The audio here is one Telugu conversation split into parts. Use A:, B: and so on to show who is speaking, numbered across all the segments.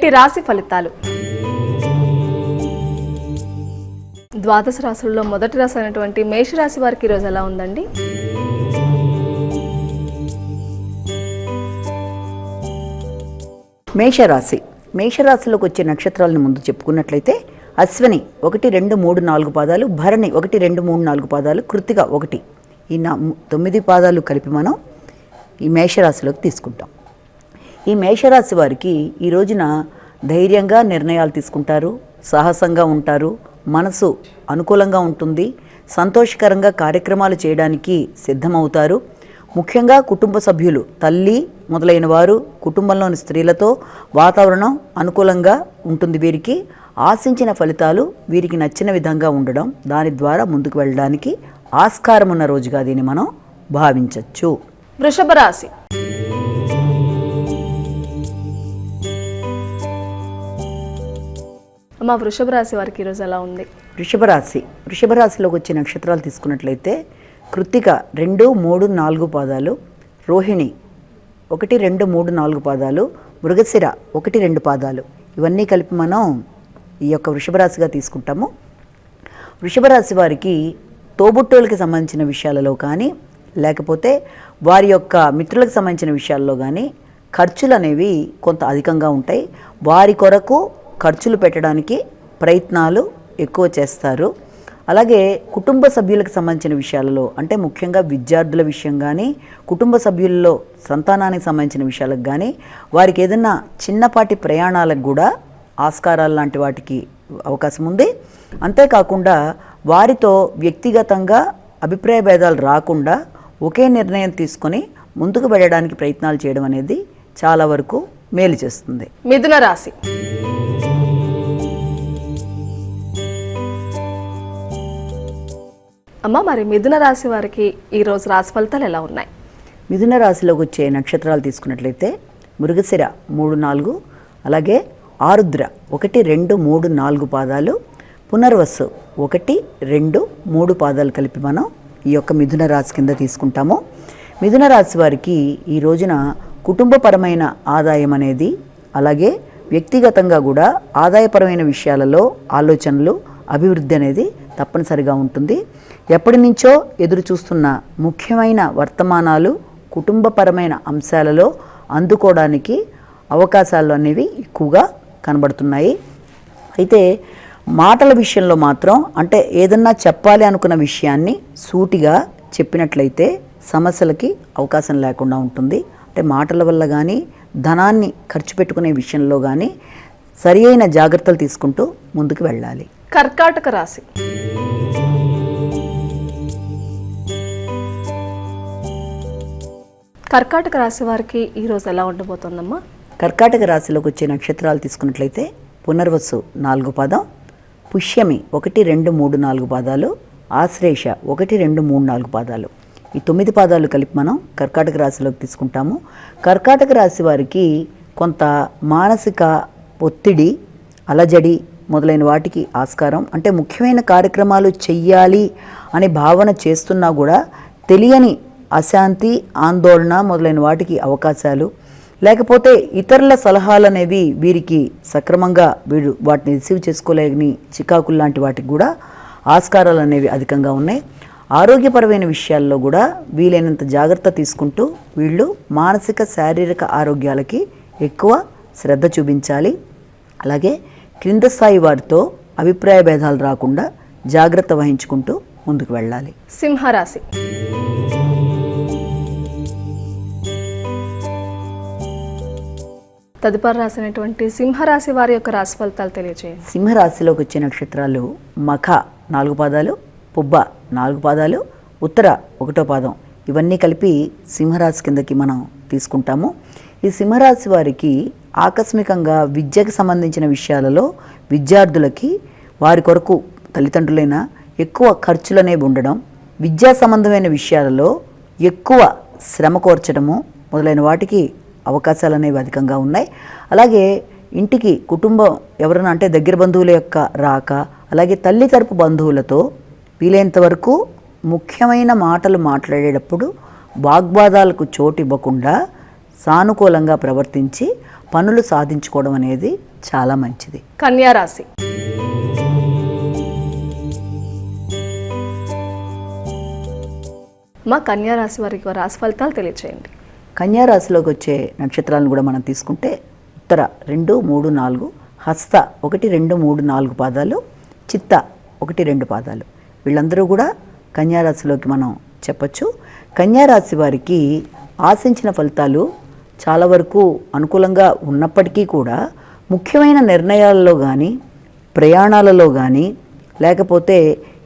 A: నేటి రాశి ఫలితాలు. ద్వాదశ రాశుల్లో మొదటి రాశి అయినటువంటి మేషరాశి వారికి ఈరోజు ఎలా ఉందండి?
B: మేషరాశిలోకి వచ్చే నక్షత్రాలను ముందు చెప్పుకున్నట్లయితే అశ్విని 1, 2, 3, 4 పాదాలు, భరణి 1, 2, 3, 4 పాదాలు, కృత్తిక 1, ఈ 9 పాదాలు కలిపి మనం ఈ మేషరాశిలోకి తీసుకుంటాం. ఈ మేషరాశి వారికి ఈ రోజున ధైర్యంగా నిర్ణయాలు తీసుకుంటారు, సాహసంగా ఉంటారు, మనసు అనుకూలంగా ఉంటుంది, సంతోషకరంగా కార్యక్రమాలు చేయడానికి సిద్ధమవుతారు. ముఖ్యంగా కుటుంబ సభ్యులు, తల్లి మొదలైన వారు, కుటుంబంలోని స్త్రీలతో వాతావరణం అనుకూలంగా ఉంటుంది. వీరికి ఆశించిన ఫలితాలు వీరికి నచ్చిన విధంగా ఉండడం, దాని ద్వారా ముందుకు వెళ్ళడానికి ఆస్కారం ఉన్న రోజుగా దీన్ని మనం భావించవచ్చు.
A: వృషభ రాశి. అమ్మ, వృషభ రాశి వారికి ఈరోజు ఎలా ఉంది?
B: వృషభ రాశిలోకి వచ్చే నక్షత్రాలు తీసుకున్నట్లయితే కృత్తిక 2, 3, 4 పాదాలు, రోహిణి 1, 2, 3, 4 పాదాలు, మృగశిర 1, 2 పాదాలు, ఇవన్నీ కలిపి మనం ఈ యొక్క వృషభ రాశిగా తీసుకుంటాము. వృషభ రాశి వారికి తోబుట్టువులకి సంబంధించిన విషయాలలో కానీ, లేకపోతే వారి యొక్క మిత్రులకు సంబంధించిన విషయాల్లో కానీ ఖర్చులు అనేవి కొంత అధికంగా ఉంటాయి. వారి కొరకు ఖర్చులు పెట్టడానికి ప్రయత్నాలు ఎక్కువ చేస్తారు. అలాగే కుటుంబ సభ్యులకు సంబంధించిన విషయాలలో, అంటే ముఖ్యంగా విద్యార్థుల విషయం కానీ, కుటుంబ సభ్యుల్లో సంతానానికి సంబంధించిన విషయాలకు కానీ, వారికి ఏదైనా చిన్నపాటి ప్రయాణాలకు కూడా ఆస్కారాలు లాంటి వాటికి అవకాశం ఉంది. అంతేకాకుండా వారితో వ్యక్తిగతంగా అభిప్రాయ భేదాలు రాకుండా ఒకే నిర్ణయం తీసుకొని ముందుకు వెళ్ళడానికి ప్రయత్నాలు చేయడం అనేది చాలా వరకు మేలు చేస్తుంది.
A: మిథున రాశి. అమ్మ, మరి మిథున రాశి వారికి ఈరోజు రాశి ఫలితాలు ఎలా ఉన్నాయి?
B: మిథున రాశిలోకి వచ్చే నక్షత్రాలు తీసుకున్నట్లయితే మృగశిర 3, 4, అలాగే ఆరుద్ర 1, 2, 3, 4 పాదాలు, పునర్వసు 1, 2, 3 పాదాలు కలిపి మనం ఈ యొక్క మిథున రాశి కింద తీసుకుంటాము. మిథున రాశి వారికి ఈ రోజున కుటుంబపరమైన ఆదాయం అనేది, అలాగే వ్యక్తిగతంగా కూడా ఆదాయపరమైన విషయాలలో ఆలోచనలు, అభివృద్ధి అనేది తప్పనిసరిగా ఉంటుంది. ఎప్పటి నుంచో ఎదురు చూస్తున్న ముఖ్యమైన వర్తమానాలు కుటుంబపరమైన అంశాలలో అందుకోవడానికి అవకాశాలు అనేవి ఎక్కువగా కనబడుతున్నాయి. అయితే మాటల విషయంలో మాత్రం, అంటే ఏదన్నా చెప్పాలి అనుకున్న విషయాన్ని సూటిగా చెప్పినట్లయితే సమస్యలకి అవకాశం లేకుండా ఉంటుంది. అంటే మాటల వల్ల కానీ, ధనాన్ని ఖర్చు పెట్టుకునే విషయంలో కానీ సరి అయిన జాగ్రత్తలు తీసుకుంటూ ముందుకు వెళ్ళాలి.
A: కర్కాటక రాశి. కర్కాటక రాశి వారికి ఈరోజు ఎలా ఉండబోతోందమ్మా?
B: కర్కాటక రాశిలోకి వచ్చే నక్షత్రాలు తీసుకున్నట్లయితే పునర్వసు 4 పాదం, పుష్యమి 1, 2, 3, 4 పాదాలు, ఆశ్లేష 1, 2, 3, 4 పాదాలు, ఈ 9 పాదాలు కలిపి మనం కర్కాటక రాశిలోకి తీసుకుంటాము. కర్కాటక రాశి వారికి కొంత మానసిక ఒత్తిడి, అలజడి మొదలైన వాటికి ఆస్కారం. అంటే ముఖ్యమైన కార్యక్రమాలు చెయ్యాలి అనే భావన చేస్తున్నా కూడా తెలియని అశాంతి, ఆందోళన మొదలైన వాటికి అవకాశాలు, లేకపోతే ఇతరుల సలహాలు అనేవి వీరికి సక్రమంగా వీడు వాటిని రిసీవ్ చేసుకోలేని చికాకులు లాంటి వాటికి కూడా ఆస్కారాలు అనేవి అధికంగా ఉన్నాయి. ఆరోగ్యపరమైన విషయాల్లో కూడా వీలైనంత జాగ్రత్త తీసుకుంటూ వీళ్ళు మానసిక, శారీరక ఆరోగ్యాలకి ఎక్కువ శ్రద్ధ చూపించాలి. అలాగే క్రింద స్థాయి వారితో అభిప్రాయ భేదాలు రాకుండా జాగ్రత్త వహించుకుంటూ ముందుకు వెళ్ళాలి.
A: సింహరాశి. తదుపరి రాసినటువంటి సింహరాశి వారి యొక్క రాశి ఫలితాలు తెలియజేయండి.
B: సింహరాశిలోకి వచ్చే నక్షత్రాలు మఖ 4 పాదాలు, పుబ్బ 4 పాదాలు, ఉత్తర 1వ పాదం, ఇవన్నీ కలిపి సింహరాశి కిందకి మనం తీసుకుంటాము. ఈ సింహరాశి వారికి ఆకస్మికంగా విద్యకు సంబంధించిన విషయాలలో విద్యార్థులకి వారి కొరకు తల్లిదండ్రులైనా ఎక్కువ ఖర్చులు అనేవి ఉండడం, విద్యా సంబంధమైన విషయాలలో ఎక్కువ శ్రమ కోర్చడము మొదలైన వాటికి అవకాశాలు అనేవి అధికంగా ఉన్నాయి. అలాగే ఇంటికి కుటుంబం ఎవరైనా, అంటే దగ్గర బంధువుల యొక్క రాక, అలాగే తల్లి తరపు బంధువులతో వీలైనంత వరకు ముఖ్యమైన మాటలు మాట్లాడేటప్పుడు వాగ్వాదాలకు చోటు ఇవ్వకుండా సానుకూలంగా ప్రవర్తించి పనులు సాధించుకోవడం అనేది చాలా మంచిది.
A: కన్యా రాశి. మా కన్యా రాశి వారికి రాశి ఫలితాలు తెలియచేయండి.
B: కన్యా రాశిలోకి వచ్చే నక్షత్రాలను కూడా మనం తీసుకుంటే ఉత్తర 2, 3, 4, హస్త 1, 2, 3, 4 పాదాలు, చిత్త 1, 2 పాదాలు, వీళ్ళందరూ కూడా కన్యా రాశిలోకి మనం చెప్పచ్చు. కన్యా రాశి వారికి ఆశించిన ఫలితాలు చాలా వరకు అనుకూలంగా ఉన్నప్పటికీ కూడా ముఖ్యమైన నిర్ణయాలలో కానీ, ప్రయాణాలలో కానీ, లేకపోతే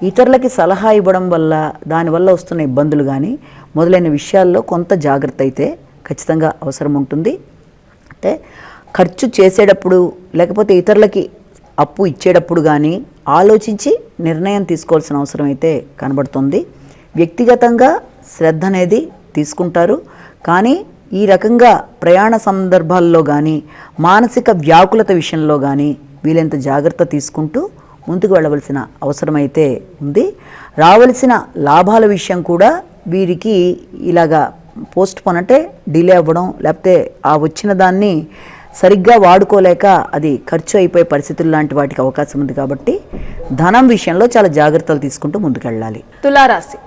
B: ఇతరులకి సలహా ఇవ్వడం వల్ల దానివల్ల వస్తున్న ఇబ్బందులు కానీ మొదలైన విషయాల్లో కొంత జాగ్రత్త అయితే ఖచ్చితంగా అవసరం ఉంటుంది. అంటే ఖర్చు చేసేటప్పుడు లేకపోతే ఇతరులకి అప్పు ఇచ్చేటప్పుడు కానీ ఆలోచించి నిర్ణయం తీసుకోవాల్సిన అవసరం అయితే కనబడుతుంది. వ్యక్తిగతంగా శ్రద్ధ అనేది తీసుకుంటారు, కానీ ఈ రకంగా ప్రయాణ సందర్భాల్లో కానీ మానసిక వ్యాకులత విషయంలో కానీ వీలెంత జాగ్రత్త తీసుకుంటూ ముందుకు వెళ్ళవలసిన అవసరమైతే ఉంది. రావలసిన లాభాల విషయం కూడా వీరికి ఇలాగా పోస్ట్ పోన్ అంటే డిలే అవ్వడం, లేకపోతే ఆ వచ్చిన దాన్ని సరిగ్గా వాడుకోలేక అది ఖర్చు అయిపోయే పరిస్థితులు లాంటి వాటికి అవకాశం ఉంది. కాబట్టి ధనం విషయంలో చాలా జాగ్రత్తలు తీసుకుంటూ ముందుకెళ్ళాలి.
A: తులారాశి.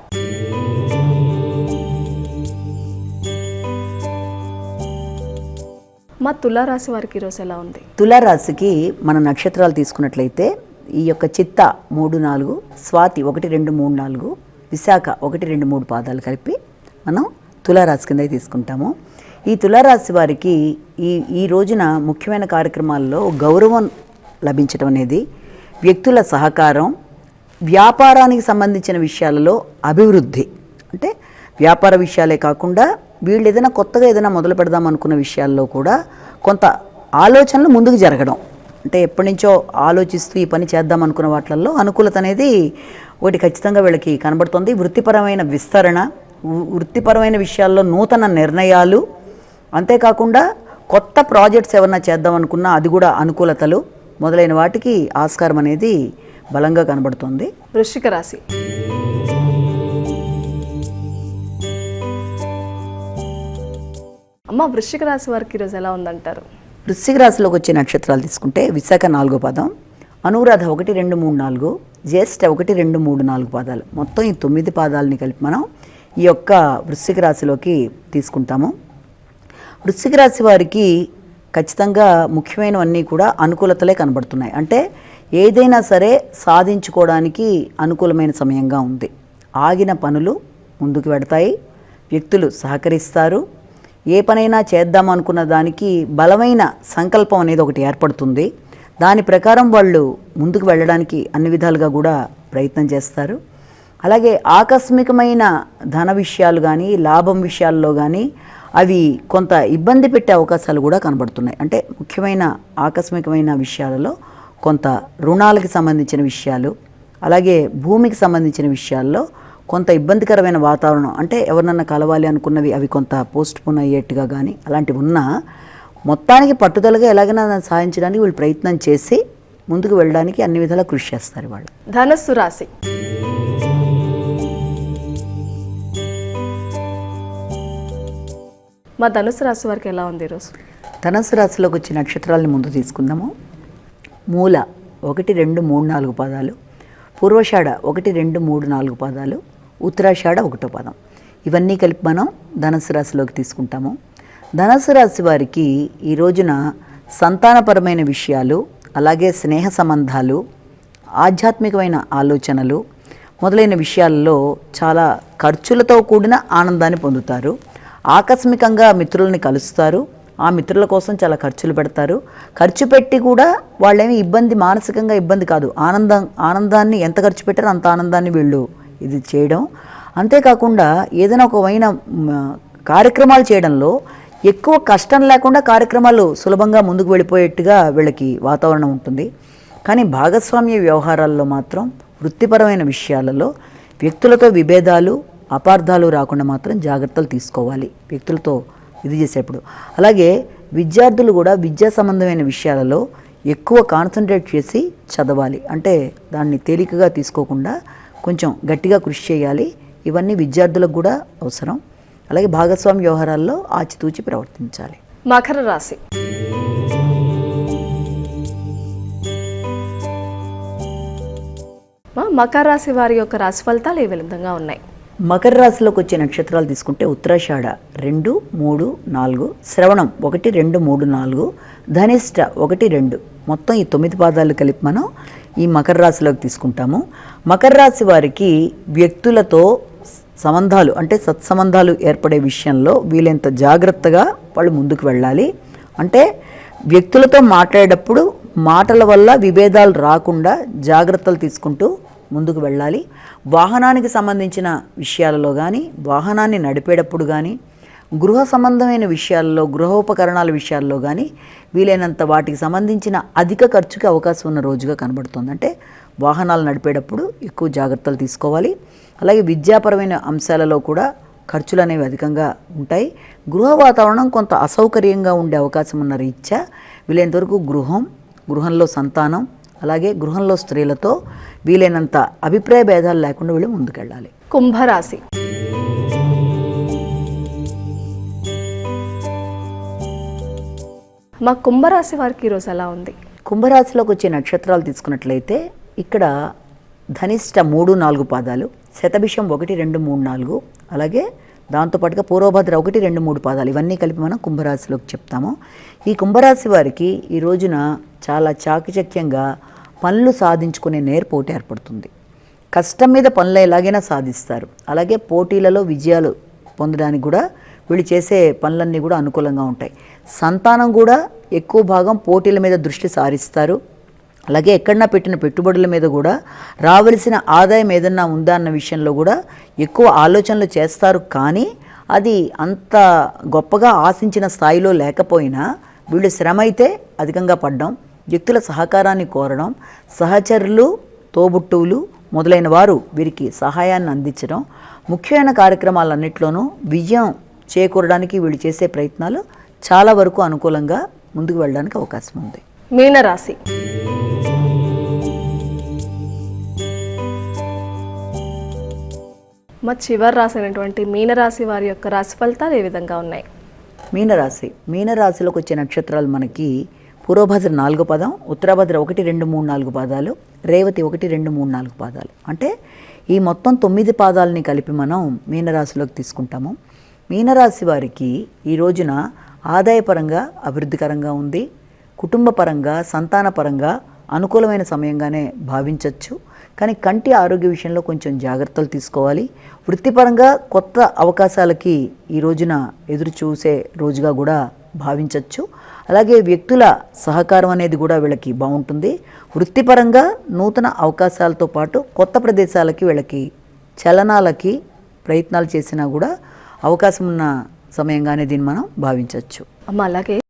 A: మా తులారాశి వారికి ఈరోజు ఎలా ఉంది?
B: తులారాశికి మన నక్షత్రాలు తీసుకున్నట్లయితే ఈ యొక్క చిత్త 3, 4, స్వాతి 1, 2, 3, 4, విశాఖ 1, 2, 3 పాదాలు కలిపి మనం తులారాశి కింద తీసుకుంటాము. ఈ తులారాశి వారికి ఈ రోజున ముఖ్యమైన కార్యక్రమాల్లో గౌరవం లభించడం అనేది, వ్యక్తుల సహకారం, వ్యాపారానికి సంబంధించిన విషయాలలో అభివృద్ధి, అంటే వ్యాపార విషయాలే కాకుండా వీళ్ళు ఏదైనా కొత్తగా ఏదైనా మొదలు పెడదాం అనుకున్న విషయాల్లో కూడా కొంత ఆలోచనలు ముందుకు జరగడం, అంటే ఎప్పటి నుంచో ఆలోచిస్తూ ఈ పని చేద్దాం అనుకున్న వాటిల్లో అనుకూలత అనేది ఒకటి ఖచ్చితంగా వీళ్ళకి కనబడుతుంది. వృత్తిపరమైన విస్తరణ, వృత్తిపరమైన విషయాల్లో నూతన నిర్ణయాలు, అంతేకాకుండా కొత్త ప్రాజెక్ట్స్ ఏమన్నా చేద్దాం అనుకున్నా అది కూడా అనుకూలతలు మొదలైన వాటికి ఆస్కారం అనేది బలంగా కనబడుతుంది.
A: వృశ్చిక రాశి. అమ్మ, వృశ్చిక రాశి వారికి ఈరోజు ఎలా ఉందంటారు?
B: వృశ్చిక రాశిలోకి వచ్చే నక్షత్రాలు తీసుకుంటే విశాఖ 4వ పాదం, అనురాధ 1, 2, 3, 4, జ్యేష్ఠ 1, 2, 3, 4 పాదాలు, మొత్తం ఈ 9 పాదాలని కలిపి మనం ఈ యొక్క వృశ్చిక రాశిలోకి తీసుకుంటాము. వృశ్చిక రాశి వారికి ఖచ్చితంగా ముఖ్యమైనవన్నీ కూడా అనుకూలతలే కనబడుతున్నాయి. అంటే ఏదైనా సరే సాధించుకోవడానికి అనుకూలమైన సమయంగా ఉంది. ఆగిన పనులు ముందుకు వెడతాయి, వ్యక్తులు సహకరిస్తారు, ఏ పనైనా చేద్దాం అనుకున్న దానికి బలమైన సంకల్పం అనేది ఒకటి ఏర్పడుతుంది. దాని ప్రకారం వాళ్ళు ముందుకు వెళ్ళడానికి అన్ని విధాలుగా కూడా ప్రయత్నం చేస్తారు. అలాగే ఆకస్మికమైన ధన విషయాలు కానీ లాభం విషయాల్లో కానీ అవి కొంత ఇబ్బంది పెట్టే అవకాశాలు కూడా కనబడుతున్నాయి. అంటే ముఖ్యమైన ఆకస్మికమైన విషయాలలో కొంత రుణాలకి సంబంధించిన విషయాలు, అలాగే భూమికి సంబంధించిన విషయాల్లో కొంత ఇబ్బందికరమైన వాతావరణం, అంటే ఎవరినన్నా కలవాలి అనుకున్నవి అవి కొంత పోస్ట్ పోన్ అయ్యేట్టుగా కానీ అలాంటివి ఉన్నా మొత్తానికి పట్టుదలగా ఎలాగైనా సాధించడానికి వీళ్ళు ప్రయత్నం చేసి ముందుకు వెళ్ళడానికి అన్ని విధాలా కృషి చేస్తారు వాళ్ళు.
A: ధనస్సు రాశి. మా ధనుసు రాశి వారికి ఎలా ఉంది ఈరోజు?
B: ధనుసు రాశిలోకి వచ్చే నక్షత్రాలని ముందు తీసుకుందాము. మూల 1, 2, 3, 4 పాదాలు, పూర్వషాఢ 1, 2, 3, 4 పాదాలు, ఉత్తరాషాఢ 1వ పాదం, ఇవన్నీ కలిపి మనం ధనుసు రాశిలోకి తీసుకుంటాము. ధనుసు రాశి వారికి ఈ రోజున సంతానపరమైన విషయాలు, అలాగే స్నేహ సంబంధాలు, ఆధ్యాత్మికమైన ఆలోచనలు మొదలైన విషయాల్లో చాలా ఖర్చులతో కూడిన ఆనందాన్ని పొందుతారు. ఆకస్మికంగా మిత్రులని కలుస్తారు, ఆ మిత్రుల కోసం చాలా ఖర్చులు పెడతారు. ఖర్చు పెట్టి కూడా వాళ్ళేమి మానసికంగా ఇబ్బంది కాదు, ఆనందాన్ని ఎంత ఖర్చు పెట్టారో అంత ఆనందాన్ని వీళ్ళు ఇది చేయడం. అంతేకాకుండా ఏదైనా ఒకమైన కార్యక్రమాలు చేయడంలో ఎక్కువ కష్టం లేకుండా కార్యక్రమాలు సులభంగా ముందుకు వెళ్ళిపోయేట్టుగా వీళ్ళకి వాతావరణం ఉంటుంది. కానీ భాగస్వామ్య వ్యవహారాల్లో మాత్రం వృత్తిపరమైన విషయాలలో వ్యక్తులతో విభేదాలు, అపార్థాలు రాకుండా మాత్రం జాగ్రత్తలు తీసుకోవాలి వ్యక్తులతో ఇది చేసేప్పుడు. అలాగే విద్యార్థులు కూడా విద్యా సంబంధమైన విషయాలలో ఎక్కువ కాన్సన్ట్రేట్ చేసి చదవాలి, అంటే దాన్ని తేలికగా తీసుకోకుండా కొంచెం గట్టిగా కృషి చేయాలి. ఇవన్నీ విద్యార్థులకు కూడా అవసరం. అలాగే భాగస్వామ్య వ్యవహారాల్లో ఆచితూచి ప్రవర్తించాలి.
A: మకర రాశి. మకర రాశి వారి యొక్క రాశి ఫలితాలు ఏ విధంగా ఉన్నాయి?
B: మకర రాశిలోకి వచ్చే నక్షత్రాలు తీసుకుంటే ఉత్తరాషాఢ 2, 3, 4, శ్రవణం 1, 2, 3, 4, ధనిష్ట 1, 2, మొత్తం ఈ 9 పాదాలు కలిపి మనం ఈ మకర రాశిలోకి తీసుకుంటాము. మకర రాశి వారికి వ్యక్తులతో సంబంధాలు అంటే సత్సంబంధాలు ఏర్పడే విషయంలో వీలైనంత జాగ్రత్తగా వాళ్ళు ముందుకు వెళ్ళాలి. అంటే వ్యక్తులతో మాట్లాడేటప్పుడు మాటల వల్ల విభేదాలు రాకుండా జాగ్రత్తలు తీసుకుంటూ ముందుకు వెళ్ళాలి. వాహనానికి సంబంధించిన విషయాలలో కానీ, వాహనాన్ని నడిపేటప్పుడు కానీ, గృహ సంబంధమైన విషయాల్లో, గృహోపకరణాల విషయాల్లో కానీ వీలైనంత వాటికి సంబంధించిన అధిక ఖర్చుకి అవకాశం ఉన్న రోజుగా కనబడుతుంది. అంటే వాహనాలు నడిపేటప్పుడు ఎక్కువ జాగ్రత్తలు తీసుకోవాలి. అలాగే విద్యాపరమైన అంశాలలో కూడా ఖర్చులు అనేవి అధికంగా ఉంటాయి. గృహ వాతావరణం కొంత అసౌకర్యంగా ఉండే అవకాశం ఉన్న రీత్యా వీలైనంతవరకు గృహంలో సంతానం, అలాగే గృహంలో స్త్రీలతో వీలైనంత అభిప్రాయ భేదాలు లేకుండా వీళ్ళు ముందుకెళ్ళాలి.
A: కుంభరాశి. మా కుంభరాశి వారికి ఈరోజు ఎలా ఉంది?
B: కుంభరాశిలోకి వచ్చే నక్షత్రాలు తీసుకున్నట్లయితే ఇక్కడ ధనిష్ట 3, 4 పాదాలు, శతభిషం 1, 2, 3, 4, అలాగే దాంతోపాటుగా పూర్వభద్ర 1, 2, 3 పాదాలు, ఇవన్నీ కలిపి మనం కుంభరాశిలోకి చెప్తాము. ఈ కుంభరాశి వారికి ఈ రోజున చాలా చాకచక్యంగా పనులు సాధించుకునే నేర్పోటీ ఏర్పడుతుంది. కష్టం మీద పనులు ఎలాగైనా సాధిస్తారు. అలాగే పోటీలలో విజయాలు పొందడానికి కూడా వీళ్ళు చేసే పనులన్నీ కూడా అనుకూలంగా ఉంటాయి. సంతానం కూడా ఎక్కువ భాగం పోటీల మీద దృష్టి సారిస్తారు. అలాగే ఎక్కడన్నా పెట్టిన పెట్టుబడుల మీద కూడా రావలసిన ఆదాయం ఏదన్నా ఉందా అన్న విషయంలో కూడా ఎక్కువ ఆలోచనలు చేస్తారు. కానీ అది అంత గొప్పగా ఆశించిన స్థాయిలో లేకపోయినా వీళ్ళు శ్రమ అయితే అధికంగా పడ్డం, వ్యక్తుల సహకారాన్ని కోరడం, సహచరులు, తోబుట్టువులు మొదలైన వారు వీరికి సహాయాన్ని అందించడం, ముఖ్యమైన కార్యక్రమాలన్నింటిలోనూ విజయం చేకూరడానికి వీళ్ళు చేసే ప్రయత్నాలు చాలా వరకు అనుకూలంగా ముందుకు వెళ్ళడానికి అవకాశం ఉంది.
A: మీనరాశి. మా చివరి రాశి అయినటువంటి మీనరాశి వారి యొక్క రాశి ఫలితాలు ఏ విధంగా ఉన్నాయి?
B: మీనరాశిలోకి వచ్చే నక్షత్రాలు మనకి పూర్వభద్ర 4 పాదం, ఉత్తరభద్ర 1, 2, 3, 4 పాదాలు, రేవతి 1, 2, 3, 4 పాదాలు. అంటే ఈ మొత్తం 9 పాదాలని కలిపి మనం మీనరాశిలోకి తీసుకుంటాము. మీనరాశి వారికి ఈ రోజున ఆదాయపరంగా అభివృద్ధికరంగా ఉంది. కుటుంబపరంగా, సంతానపరంగా అనుకూలమైన సమయంగానే భావించవచ్చు. కానీ కంటి ఆరోగ్య విషయంలో కొంచెం జాగ్రత్తలు తీసుకోవాలి. వృత్తిపరంగా కొత్త అవకాశాలకి ఈ రోజున ఎదురు చూసే రోజుగా కూడా భావించవచ్చు. అలాగే వ్యక్తుల సహకారం అనేది కూడా వీళ్ళకి బాగుంటుంది. వృత్తిపరంగా నూతన అవకాశాలతో పాటు కొత్త ప్రదేశాలకి వీళ్ళకి చలనాలకి ప్రయత్నాలు చేసినా కూడా అవకాశం ఉన్న సమయంగానే దీన్ని మనం భావించవచ్చు.
A: అమ్మ అలాగే